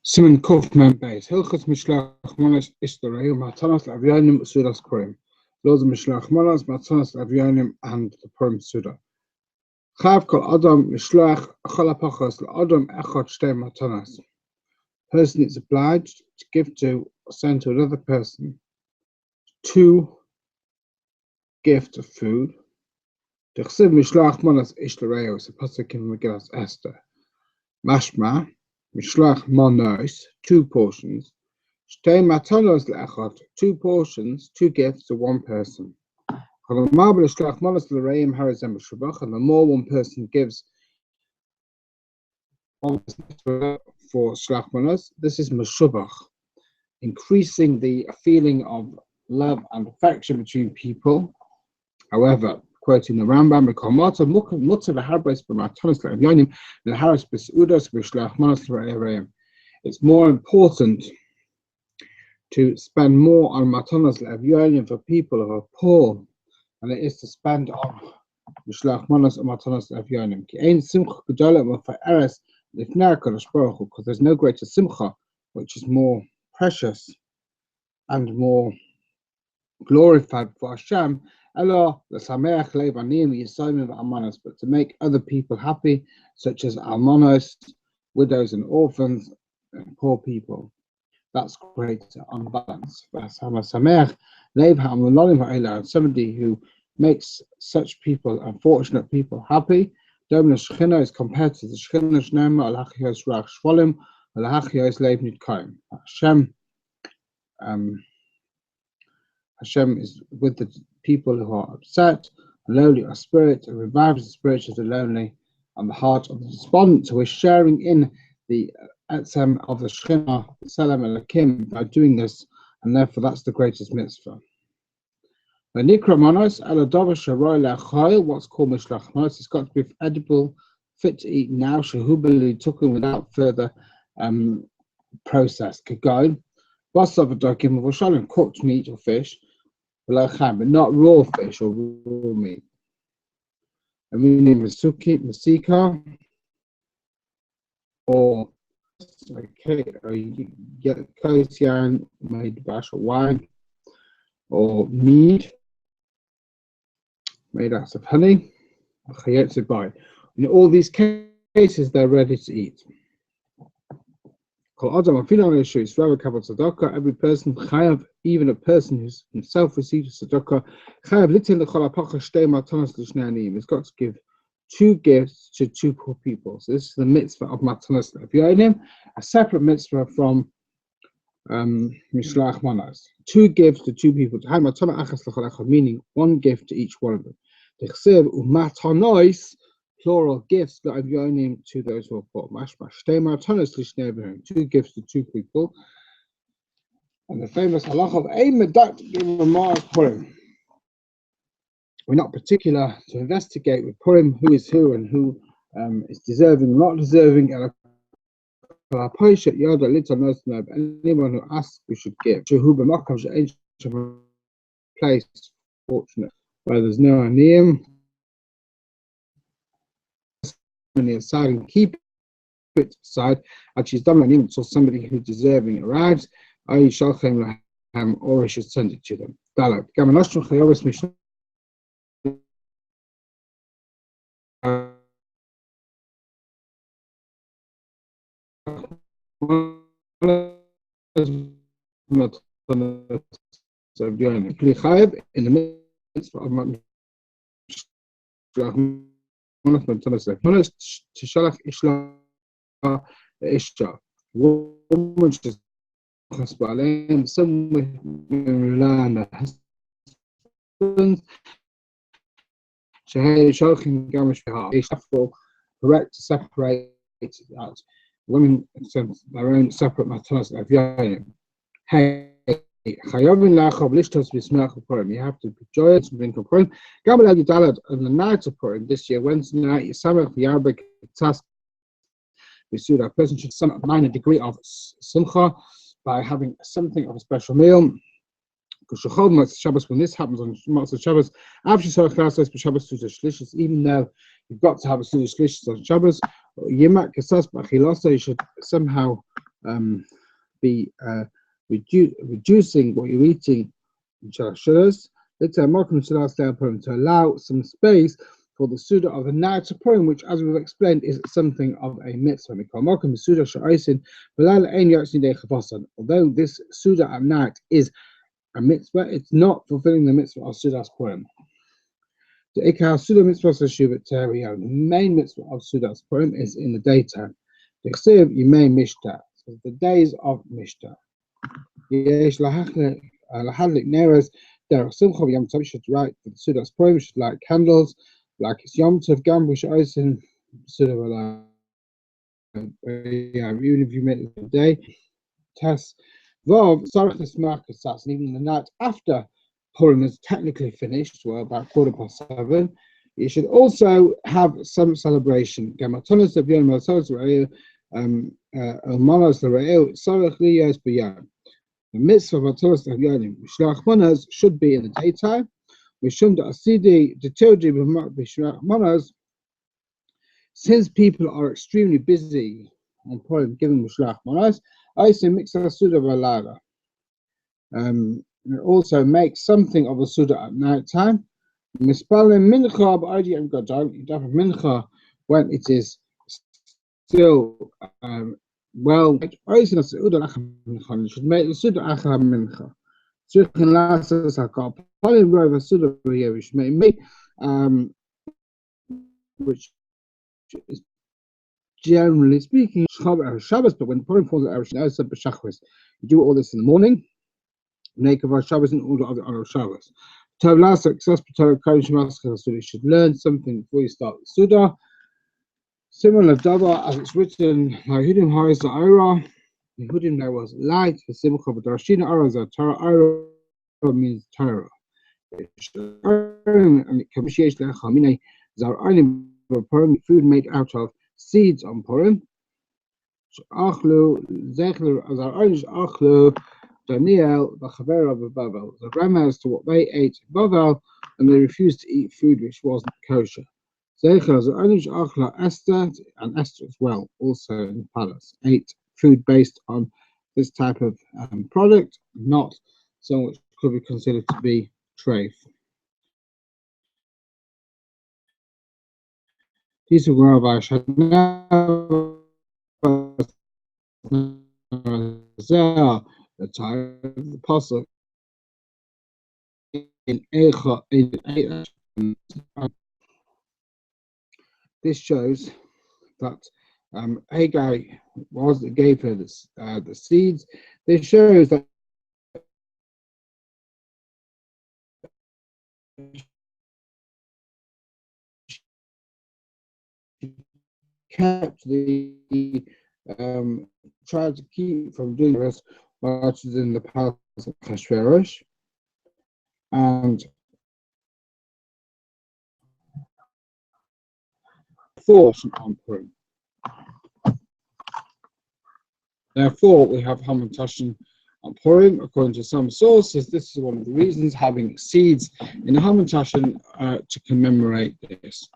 Siman Kuf Members. Hilchas Mishlach Manas Ishtarei Matanas Avyanim Sudas Purim. Laws of Mishlach Manas Matanas Avyanim and the Purim Suda. Chav Kol Adam Mishlach Chalapachas Adam Echad Shtei Matanas. Person is obliged to give to or send to another person 2 gifts of food. The Chsiv Mishlach Manas Ishtarei is a pasuk in Megillas Esther. Mashma. Mishlach Manos, 2 portions. Shtei matanos le'echad, 2 portions, 2 gifts to 1 person. And the more one person gives for shlach manos, this is meshubach, increasing the feeling of love and affection between people. However, quoting the Rambam, it's more important to spend more on matanas le'avyonim for people who are poor than it is to spend on mishlach manos and matanas le'avyonim. Because there's no greater simcha which is more precious and more glorified for Hashem, but to make other people happy, such as almanos, widows and orphans, and poor people. That's greater on balance. Somebody who makes such people, unfortunate people, happy, is compared to the Hashem is with the people who are upset, lowly of spirit, and revives the spirit of the lonely and the heart of the despondent, who is sharing in the etzem of the Shekhinah, the Selam Elokim, by doing this, and therefore that's the greatest mitzvah. The Nikra Manos, what's called Mishlach Manos, it's got to be edible, fit to eat now, Shehubali took him without further process. Kagon, cooked meat or fish, but not raw fish or raw meat. I mean, masika, or yarn made bash or wine, or mead made out of honey. In all these cases, they're ready to eat. Every person, even a person who's himself received a tzedakah, has got to give 2 gifts to 2 poor people. So this is the mitzvah of matanas le'avyonim, a separate mitzvah from mishlach manos. 2 gifts to 2 people, meaning 1 gift to each one of them. Plural gifts that I've given to those who are poor. 2 gifts to 2 people. And the famous halacha of Purim. We're not particular to investigate with Purim who is who and who is deserving or not deserving. And anyone who asks, we should give. Place fortunate where there's no aniyim. Aside and keep it aside, and she's done until somebody who's deserving arrives, or you should send it to them. In the midst of Tishalach Ishla Isha. Woman just some rely on the husbands. Correct to separate out. Women send their own separate matanas le'avyonim. Hey. You have to be joyous and drink of Purim. On the night of Purim this year, Wednesday night, a person should sum up a minor degree of simcha by having something of a special meal. When this happens on Matzah Shabbos, even though you've got to have a Suda Shlishis on Shabbos. Yimak Kasas B'Achilasa, you should somehow be reducing what you're eating in Shabbos. Let's say to allow some space for the Suda of the night to Purim, which, as we've explained, is something of a mitzvah. Although this Suda at night is a mitzvah, it's not fulfilling the mitzvah of Sudas Purim. The main mitzvah of Sudas Purim is in the daytime. The days of Mishta. You should write for the Sudas Purim, you should light candles, like it's Yom Tov Gam, which Oisin Suda, even if you make it a day. Tess Vov, Sarachis Marcus, and even the night after Purim is technically finished, well, about 7:15, you should also have some celebration. The mitzvah of Matanos Avyanim, Mishlach Manas, should be in the daytime. Since people are extremely busy on Purim giving Mishlach Manas, I say mix a Suda Balada. Also make something of a Suda at night time. Mispalim Mincha, but you have Mincha when it is still well. You should make the Suda Achar Mincha. Shulchan last us I got probably rather Suda here, which may make which is generally speaking Shabbos, but when Purim falls at Shabbos, you do all this in the morning. Make of our Shabbos and all the other Shabbos. You should learn something before you start the Suda. Similar Dava, as it's written, Yehudim Haris Ira, Yehudim there was light, the Simcha, but Rashina Ira is a Torah. Ira means Torah. And it can be food made out of seeds on Purim. Daniel, the Chavera of Bavel, the grandma as to what they ate in Bavel, and they refused to eat food which wasn't kosher. Zecher, the Onish Achla Esther, and Esther as well, also in the palace, ate food based on this type of product, not so which could be considered to be treif. These were Rabbi Shana, the time of the apostle in Echa. This shows that Haggai gave her the seeds. This shows that kept the tried to keep from doing this while she was in the palace of Achashverosh, and force on Purim. Therefore, we have Hamantashen on Purim. According to some sources, this is one of the reasons, having seeds in the Hamantashen to commemorate this.